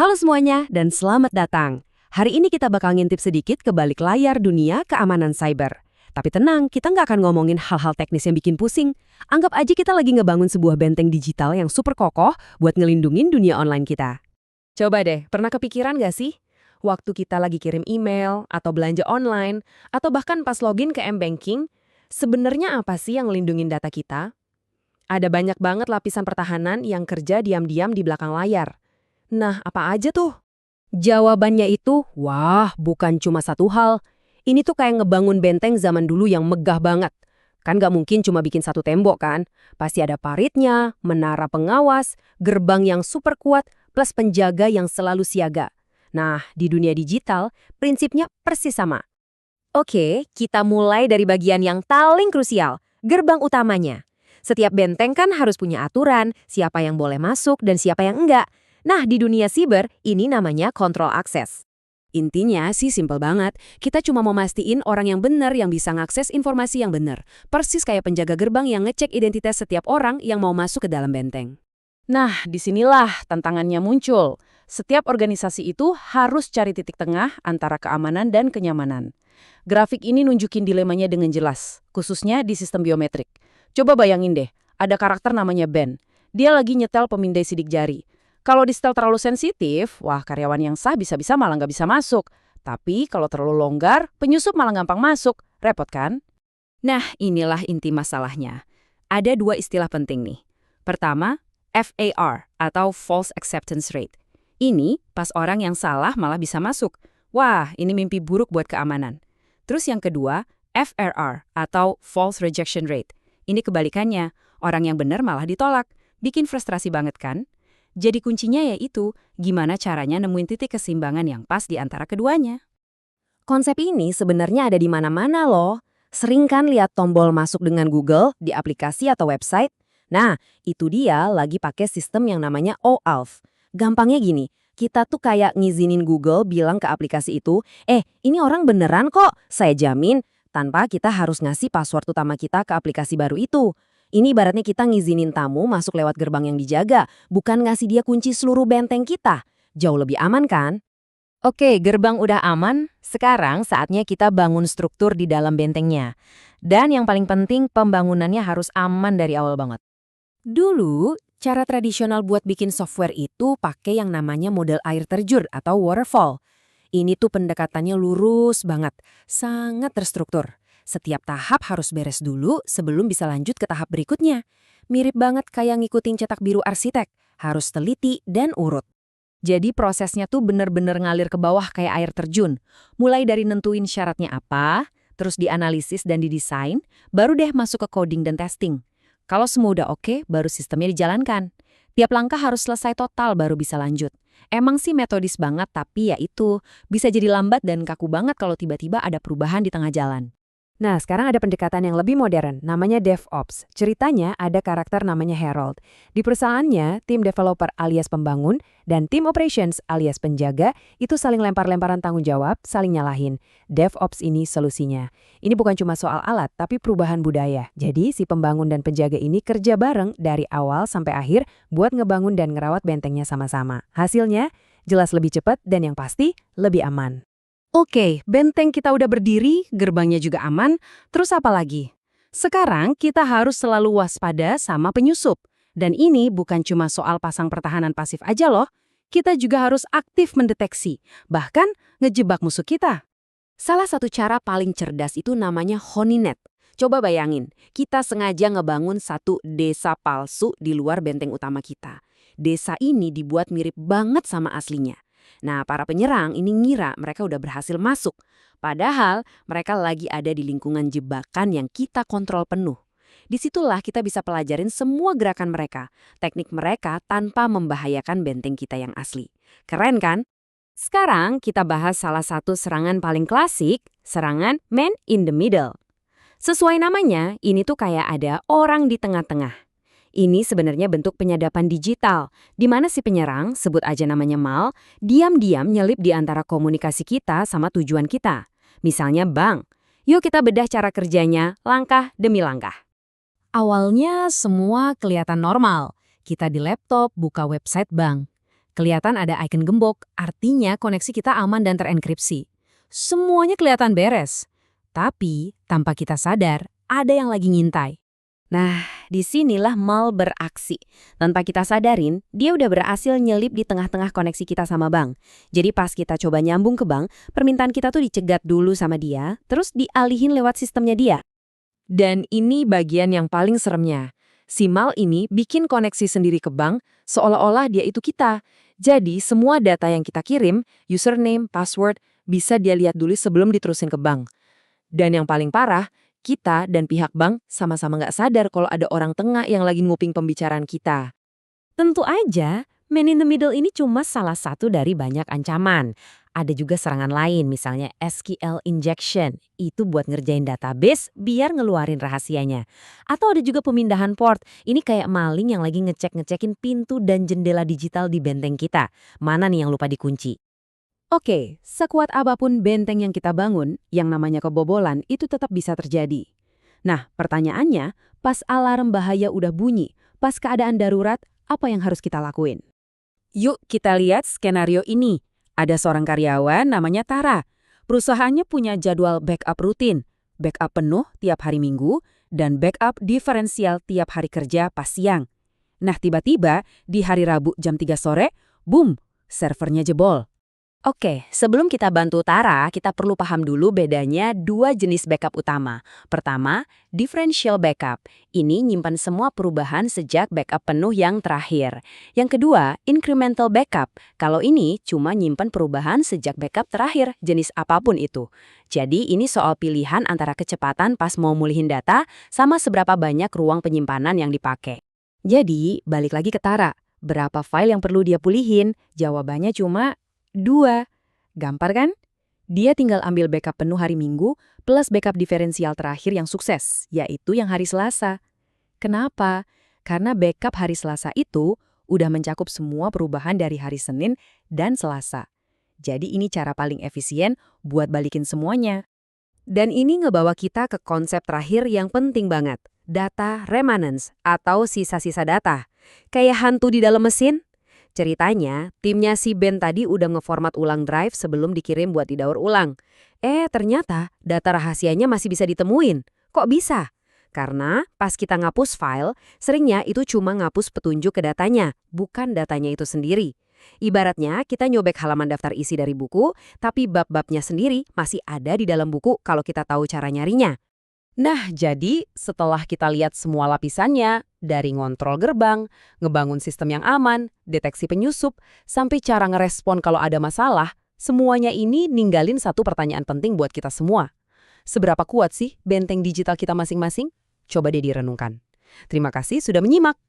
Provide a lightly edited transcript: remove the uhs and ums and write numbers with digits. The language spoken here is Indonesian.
Halo semuanya dan selamat datang. Hari ini kita bakal ngintip sedikit ke balik layar dunia keamanan cyber. Tapi tenang, kita nggak akan ngomongin hal-hal teknis yang bikin pusing. Anggap aja kita lagi ngebangun sebuah benteng digital yang super kokoh buat ngelindungin dunia online kita. Coba deh, pernah kepikiran nggak sih? Waktu kita lagi kirim email, atau belanja online, atau bahkan pas login ke M-Banking, sebenarnya apa sih yang ngelindungin data kita? Ada banyak banget lapisan pertahanan yang kerja diam-diam di belakang layar. Nah, apa aja tuh? Jawabannya itu, wah, bukan cuma satu hal. Ini tuh kayak ngebangun benteng zaman dulu yang megah banget. Kan nggak mungkin cuma bikin satu tembok kan? Pasti ada paritnya, menara pengawas, gerbang yang super kuat, plus penjaga yang selalu siaga. Nah, di dunia digital, prinsipnya persis sama. Oke, kita mulai dari bagian yang paling krusial, gerbang utamanya. Setiap benteng kan harus punya aturan, siapa yang boleh masuk dan siapa yang enggak. Nah, di dunia siber, ini namanya kontrol akses. Intinya sih simpel banget, kita cuma mau mastiin orang yang benar yang bisa ngakses informasi yang benar. Persis kayak penjaga gerbang yang ngecek identitas setiap orang yang mau masuk ke dalam benteng. Nah, disinilah tantangannya muncul. Setiap organisasi itu harus cari titik tengah antara keamanan dan kenyamanan. Grafik ini nunjukin dilemanya dengan jelas, khususnya di sistem biometrik. Coba bayangin deh, ada karakter namanya Ben. Dia lagi nyetel pemindai sidik jari. Kalau di setel terlalu sensitif, wah karyawan yang sah bisa-bisa malah nggak bisa masuk. Tapi kalau terlalu longgar, penyusup malah gampang masuk. Repot kan? Nah, inilah inti masalahnya. Ada dua istilah penting nih. Pertama, FAR atau False Acceptance Rate. Ini pas orang yang salah malah bisa masuk. Wah, ini mimpi buruk buat keamanan. Terus yang kedua, FRR atau False Rejection Rate. Ini kebalikannya, orang yang benar malah ditolak. Bikin frustrasi banget kan? Jadi kuncinya yaitu gimana caranya nemuin titik keseimbangan yang pas di antara keduanya. Konsep ini sebenarnya ada di mana-mana loh. Sering kan lihat tombol masuk dengan Google di aplikasi atau website? Nah, itu dia lagi pakai sistem yang namanya OAuth. Gampangnya gini, kita tuh kayak ngizinin Google bilang ke aplikasi itu, ini orang beneran kok, saya jamin, tanpa kita harus ngasih password utama kita ke aplikasi baru itu. Ini ibaratnya kita ngizinin tamu masuk lewat gerbang yang dijaga, bukan ngasih dia kunci seluruh benteng kita. Jauh lebih aman kan? Oke, gerbang udah aman, sekarang saatnya kita bangun struktur di dalam bentengnya. Dan yang paling penting, pembangunannya harus aman dari awal banget. Dulu, cara tradisional buat bikin software itu pakai yang namanya model air terjun atau waterfall. Ini tuh pendekatannya lurus banget, sangat terstruktur. Setiap tahap harus beres dulu sebelum bisa lanjut ke tahap berikutnya. Mirip banget kayak ngikutin cetak biru arsitek, harus teliti dan urut. Jadi prosesnya tuh bener-bener ngalir ke bawah kayak air terjun. Mulai dari nentuin syaratnya apa, terus dianalisis dan didesain, baru deh masuk ke coding dan testing. Kalau semua udah oke, baru sistemnya dijalankan. Tiap langkah harus selesai total baru bisa lanjut. Emang sih metodis banget, tapi ya itu, bisa jadi lambat dan kaku banget kalau tiba-tiba ada perubahan di tengah jalan. Nah, sekarang ada pendekatan yang lebih modern, namanya DevOps. Ceritanya ada karakter namanya Harold. Di perusahaannya, tim developer alias pembangun dan tim operations alias penjaga itu saling lempar-lemparan tanggung jawab, saling nyalahin. DevOps ini solusinya. Ini bukan cuma soal alat, tapi perubahan budaya. Jadi, si pembangun dan penjaga ini kerja bareng dari awal sampai akhir buat ngebangun dan ngerawat bentengnya sama-sama. Hasilnya, jelas lebih cepat dan yang pasti, lebih aman. Oke, benteng kita udah berdiri, gerbangnya juga aman, terus apa lagi? Sekarang kita harus selalu waspada sama penyusup. Dan ini bukan cuma soal pasang pertahanan pasif aja loh, kita juga harus aktif mendeteksi, bahkan ngejebak musuh kita. Salah satu cara paling cerdas itu namanya honeynet. Coba bayangin, kita sengaja ngebangun satu desa palsu di luar benteng utama kita. Desa ini dibuat mirip banget sama aslinya. Nah, para penyerang ini ngira mereka udah berhasil masuk. Padahal mereka lagi ada di lingkungan jebakan yang kita kontrol penuh. Disitulah kita bisa pelajarin semua gerakan mereka, teknik mereka tanpa membahayakan benteng kita yang asli. Keren kan? Sekarang kita bahas salah satu serangan paling klasik, serangan man in the middle. Sesuai namanya, ini tuh kayak ada orang di tengah-tengah. Ini sebenarnya bentuk penyadapan digital, di mana si penyerang, sebut aja namanya Mal, diam-diam nyelip di antara komunikasi kita sama tujuan kita. Misalnya bank. Yuk kita bedah cara kerjanya, langkah demi langkah. Awalnya semua kelihatan normal. Kita di laptop buka website bank. Kelihatan ada icon gembok, artinya koneksi kita aman dan terenkripsi. Semuanya kelihatan beres. Tapi, tanpa kita sadar, ada yang lagi ngintai. Nah, disinilah mal beraksi. Tanpa kita sadarin, dia udah berhasil nyelip di tengah-tengah koneksi kita sama bank. Jadi pas kita coba nyambung ke bank, permintaan kita tuh dicegat dulu sama dia, terus dialihin lewat sistemnya dia. Dan ini bagian yang paling seremnya. Si mal ini bikin koneksi sendiri ke bank, seolah-olah dia itu kita. Jadi semua data yang kita kirim, username, password, bisa dia lihat dulu sebelum diterusin ke bank. Dan yang paling parah, kita dan pihak bank sama-sama nggak sadar kalau ada orang tengah yang lagi nguping pembicaraan kita. Tentu aja, man in the middle ini cuma salah satu dari banyak ancaman. Ada juga serangan lain, misalnya SQL injection. Itu buat ngerjain database biar ngeluarin rahasianya. Atau ada juga pemindahan port. Ini kayak maling yang lagi ngecekin pintu dan jendela digital di benteng kita. Mana nih yang lupa dikunci? Oke, sekuat apapun benteng yang kita bangun, yang namanya kebobolan itu tetap bisa terjadi. Nah, pertanyaannya, pas alarm bahaya udah bunyi, pas keadaan darurat, apa yang harus kita lakuin? Yuk kita lihat skenario ini. Ada seorang karyawan namanya Tara. Perusahaannya punya jadwal backup rutin, backup penuh tiap hari Minggu, dan backup diferensial tiap hari kerja pas siang. Nah, tiba-tiba di hari Rabu jam 3 sore, boom, servernya jebol. Oke, sebelum kita bantu Tara, kita perlu paham dulu bedanya dua jenis backup utama. Pertama, differential backup. Ini nyimpan semua perubahan sejak backup penuh yang terakhir. Yang kedua, incremental backup. Kalau ini cuma nyimpan perubahan sejak backup terakhir, jenis apapun itu. Jadi ini soal pilihan antara kecepatan pas mau mulihin data sama seberapa banyak ruang penyimpanan yang dipakai. Jadi, balik lagi ke Tara. Berapa file yang perlu dia pulihin? Jawabannya cuma 2. Gampar kan? Dia tinggal ambil backup penuh hari Minggu plus backup diferensial terakhir yang sukses, yaitu yang hari Selasa. Kenapa? Karena backup hari Selasa itu udah mencakup semua perubahan dari hari Senin dan Selasa. Jadi ini cara paling efisien buat balikin semuanya. Dan ini ngebawa kita ke konsep terakhir yang penting banget, data remanence atau sisa-sisa data. Kayak hantu di dalam mesin. Ceritanya, timnya si Ben tadi udah ngeformat ulang drive sebelum dikirim buat didaur ulang. Ternyata data rahasianya masih bisa ditemuin. Kok bisa? Karena pas kita ngapus file, seringnya itu cuma ngapus petunjuk ke datanya, bukan datanya itu sendiri. Ibaratnya kita nyobek halaman daftar isi dari buku, tapi bab-babnya sendiri masih ada di dalam buku kalau kita tahu cara nyarinya. Nah, jadi setelah kita lihat semua lapisannya, dari ngontrol gerbang, ngebangun sistem yang aman, deteksi penyusup, sampai cara ngerespon kalau ada masalah, semuanya ini ninggalin satu pertanyaan penting buat kita semua. Seberapa kuat sih benteng digital kita masing-masing? Coba deh direnungkan. Terima kasih sudah menyimak.